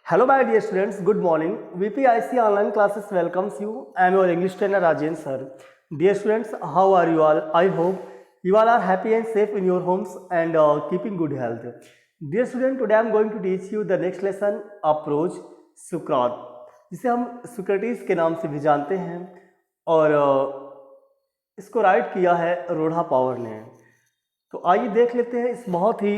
Hello, my dear students. Good morning. VPIC online classes welcomes you. I am your English trainer Rajen sir. Dear students, how are you all? I hope you all are happy and safe in your homes and keeping good health. Dear student, today I am going to teach you the next lesson, approach सुकरात, जिसे हम सुक्रेटिस के नाम से भी जानते हैं और इसको राइट किया है रोढ़ा पावर ने। तो आइए देख लेते हैं। इस बहुत ही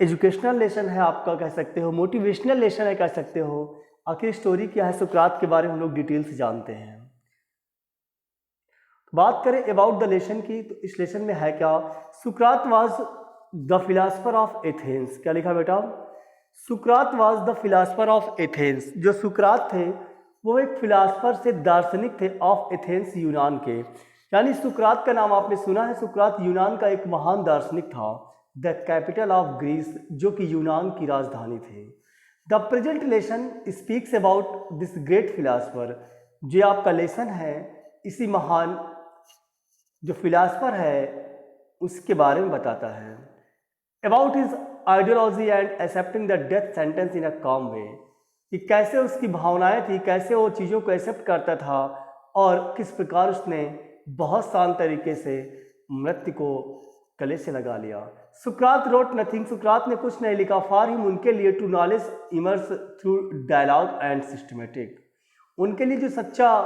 एजुकेशनल लेसन है, आपका कह सकते हो, मोटिवेशनल लेसन है कह सकते हो। आखिर स्टोरी क्या है, सुकरात के बारे में हम लोग डिटेल से जानते हैं। बात करें अबाउट द लेसन की, तो इस लेसन में है क्या, सुकरात was the philosopher of Athens. क्या लिखा बेटा, सुकरात was the philosopher of Athens. जो सुकरात थे वो एक फिलासफर से दार्शनिक थे, ऑफ एथेंस यूनान के। यानी सुकरात का नाम आपने सुना है, सुकरात यूनान का एक महान दार्शनिक था, द कैपिटल ऑफ ग्रीस, जो कि यूनान की राजधानी थे। The present lesson speaks about this great philosopher. जो आपका लेसन है इसी महान जो फिलासफर है उसके बारे में बताता है। About his ideology and accepting the death sentence in a calm way, कि कैसे उसकी भावनाएं थी, कैसे वो चीज़ों को एक्सेप्ट करता था और किस प्रकार उसने बहुत शांत तरीके से मृत्यु को गले से लगा लिया। सुकरात रोट नथिंग, सुकरात ने कुछ नहीं लिखा, फॉर हिम, उनके लिए, to knowledge immerse through dialogue and systematic. उनके लिए जो सच्चा,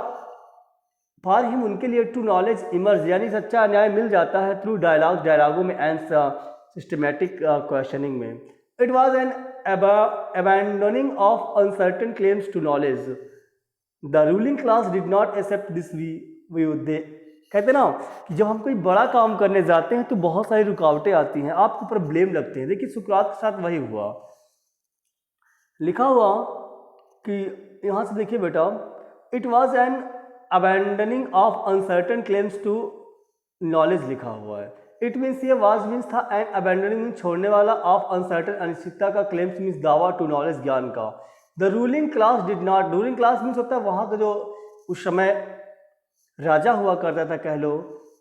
फॉर हिम, उनके लिए, टू नॉलेज इमर्स, यानी सच्चा न्याय मिल जाता है थ्रू डायलॉग, डायलॉगों में एंड सिस्टमेटिक क्वेश्चनिंग में। It was an abandoning of uncertain claims to knowledge. The ruling class did not accept this view. They कहते ना कि जब हम कोई बड़ा काम करने जाते हैं तो बहुत सारी रुकावटें आती हैं, आपके ऊपर ब्लेम लगते हैं। देखिए सुकरात के साथ वही हुआ। लिखा हुआ कि यहाँ से देखिए बेटा, it was an abandoning of uncertain claims to knowledge लिखा हुआ है। इट मीन्स, ये वाज मीन्स था, एंड अबैंडनिंग छोड़ने वाला, ऑफ अनसर्टन अनिश्चितता का, क्लेम्स मीन्स दावा, टू नॉलेज ज्ञान का। The ruling class did not, ruling class means होता है वहाँ का जो उस समय राजा हुआ करता था कह लो,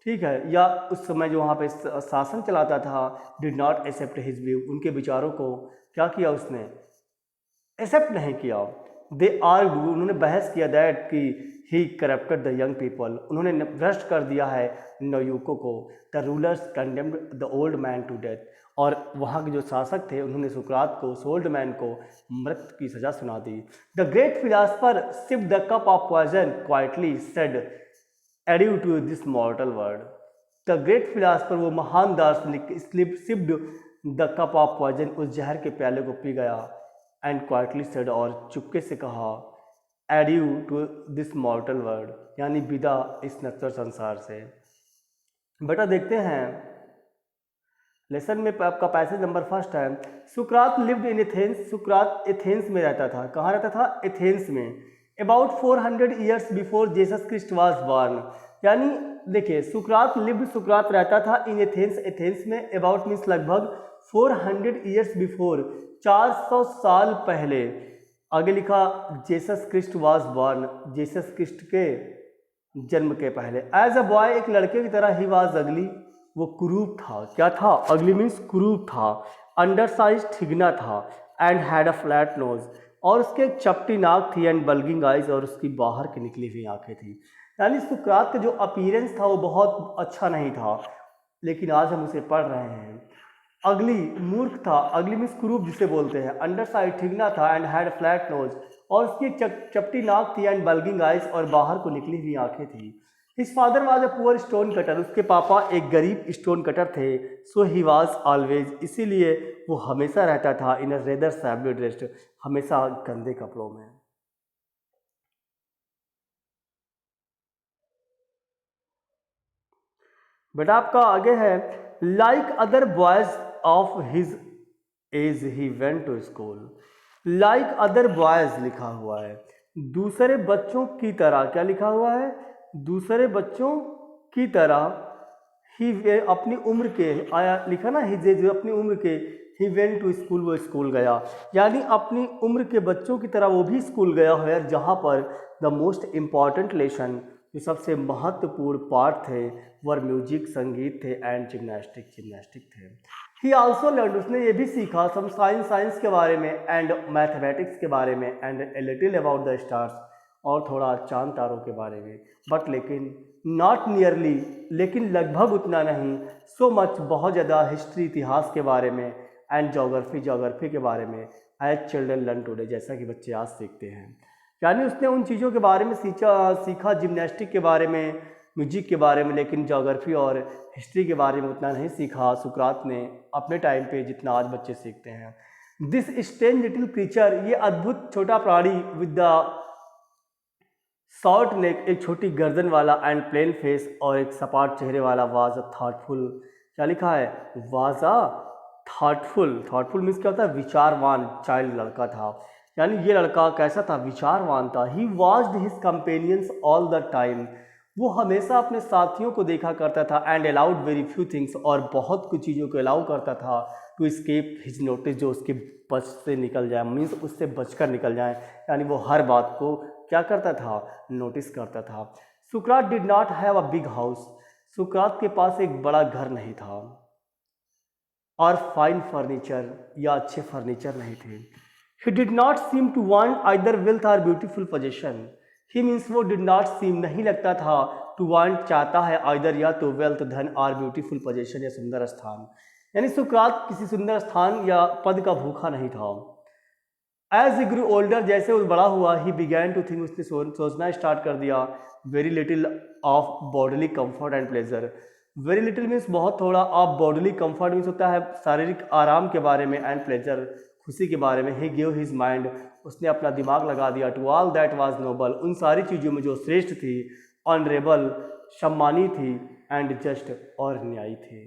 ठीक है, या उस समय जो वहाँ पे शासन चलाता था, did not accept his view, उनके विचारों को क्या किया, उसने एक्सेप्ट नहीं किया। दे आर, उन्होंने बहस किया दैट कि he corrupted the young people, उन्होंने भ्रष्ट कर दिया है नवयुवकों को। The rulers condemned the old man to death, और वहाँ के जो शासक थे उन्होंने सुकरात को, उस ओल्ड मैन को मृत्यु की सजा सुना दी। The great philosopher sipped the cup of poison quietly said adieu to this mortal world. The great philosopher, वो महान दार्शनिक, sipped the cup of poison, उस जहर के प्याले को पी गया, एंड क्वाइटली सेड, और चुपके से कहा, adieu to this mortal world, यानी विदा इस नश्वर संसार से। बेटा देखते हैं लेसन में आपका पैसेज नंबर फर्स्ट है। सुकरात लिव्ड इन एथेंस, सुकरात एथेंस में रहता था। कहाँ रहता था? एथेंस में। About 400 years before Jesus Christ was born, यानी देखिए सुकरात लिव्ड, सुकरात रहता था इन एथेंस, एथेंस में। अबाउट मीन्स लगभग, 400 ईयर्स बिफोर, 400 साल पहले। आगे लिखा Jesus Christ was born, Jesus Christ के जन्म के पहले। एज अ बॉय, एक लड़के की तरह, ही वाज अगली, वो कुरूप था। क्या था? अगली मीन्स कुरूप था। अंडर साइज, ठिगना था। And had a flat knows, और उसके एक चपटी नाक थी। एंड बल्गिंग आइज, और उसकी बाहर की निकली हुई आंखें थी। यानी सुकरात का जो अपीयरेंस था वो बहुत अच्छा नहीं था, लेकिन आज हम उसे पढ़ रहे हैं। अगली, मूर्ख था। अगली मीन्स कुरूप जिसे बोलते हैं। अंडर साइड, ठिगना था। एंड हैड फ्लैट नोज, और उसकी चपटी नाक थी। एंड बल्गिंग आइज, और बाहर को निकली हुई आंखें थी। His father was a poor stone cutter, उसके पापा एक गरीब स्टोन कटर थे। सो ही वाज ऑलवेज, इसीलिए वो हमेशा रहता था, इन अ रेदर सैबली ड्रेस्ड, हमेशा गंदे कपड़ों में। बेटा आपका आगे है, like other boys of his age he went to school. Like other boys लिखा हुआ है, दूसरे बच्चों की तरह। क्या लिखा हुआ है? दूसरे बच्चों की तरह। ही, अपनी उम्र के, आया लिखा ना, हिज एज, अपनी उम्र के। ही वेंट टू स्कूल, वो स्कूल गया, यानी अपनी उम्र के बच्चों की तरह वो भी स्कूल गया है, जहाँ पर द मोस्ट इम्पॉर्टेंट लेसन, जो सबसे महत्वपूर्ण पार्ट थे, वर म्यूजिक, संगीत थे, एंड जिम्नास्टिक, जिम्नास्टिक थे। ही आल्सो लर्न, उसने ये भी सीखा सम साइंस के बारे में एंड मैथमेटिक्स के बारे में and a little about the stars, और थोड़ा चांद तारों के बारे में, बट लेकिन नॉट नियरली, लेकिन लगभग उतना नहीं, सो मच बहुत ज़्यादा हिस्ट्री इतिहास के बारे में एंड जोग्राफी के बारे में एज चिल्ड्रन लर्न टुडे, जैसा कि बच्चे आज सीखते हैं। यानी उसने उन चीज़ों के बारे में सीखा जिम्नास्टिक के बारे में, म्यूजिक के बारे में, लेकिन जोग्राफी और हिस्ट्री के बारे में उतना नहीं सीखा सुकरात ने अपने टाइम पे जितना आज बच्चे सीखते हैं। दिस स्ट्रेंज लिटिल क्रीचर, ये अद्भुत छोटा प्राणी विद द शॉर्ट नेक, एक छोटी गर्दन वाला एंड प्लेन फेस, और एक सपाट चेहरे वाला, वाज अ थॉटफुल, क्या लिखा है, वाज अ थॉटफुल मीन्स क्या होता है, विचारवान चाइल्ड, लड़का था। यानी ये लड़का कैसा था, विचारवान था। He watched his companions all the time, वो हमेशा अपने साथियों को देखा करता था, and allowed very few things, और बहुत कुछ चीज़ों को अलाउ करता था, टू स्केप हिज नोटिस, जो उसके बच से निकल जाए, मीन्स उससे बचकर निकल जाए। यानी वो हर बात को क्या करता था, नोटिस करता था। सुकरात did not have a big house, सुकरात के पास एक बड़ा घर नहीं था, और फाइन फर्नीचर, या अच्छे फर्नीचर नहीं थे। He did not seem to want either wealth और ब्यूटीफुल पोजेशन, ही मीन्स वो डिड नॉट सीम, नहीं लगता था, टू वांट चाहता है, आइदर या तो वेल्थ धन, और ब्यूटीफुल पोजेशन या सुंदर स्थान। यानी सुकरात किसी सुंदर स्थान या पद का भूखा नहीं था। एज ही ग्रू ओल्डर, जैसे वो बड़ा हुआ, ही बिगैन टू थिंक, उसने सोचना स्टार्ट कर दिया, very little of bodily comfort and pleasure. Very little means बहुत थोड़ा, ऑफ बॉडीली कंफर्ट मीन्स होता है शारीरिक आराम के बारे में, एंड प्लेजर खुशी के बारे में। ही गिव हिज माइंड, उसने अपना दिमाग लगा दिया, to all that was noble, उन सारी चीज़ों में जो श्रेष्ठ थी, ऑनरेबल सम्मानी थी, एंड जस्ट और न्यायी थी।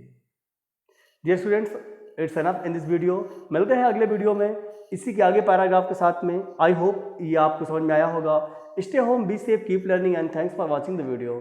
Dear students, it's enough in this video. मिलते हैं अगले वीडियो में इसी के आगे पैराग्राफ के साथ में। आई होप ये आपको समझ में आया होगा। Stay home, be safe, keep learning, and thanks for watching the video.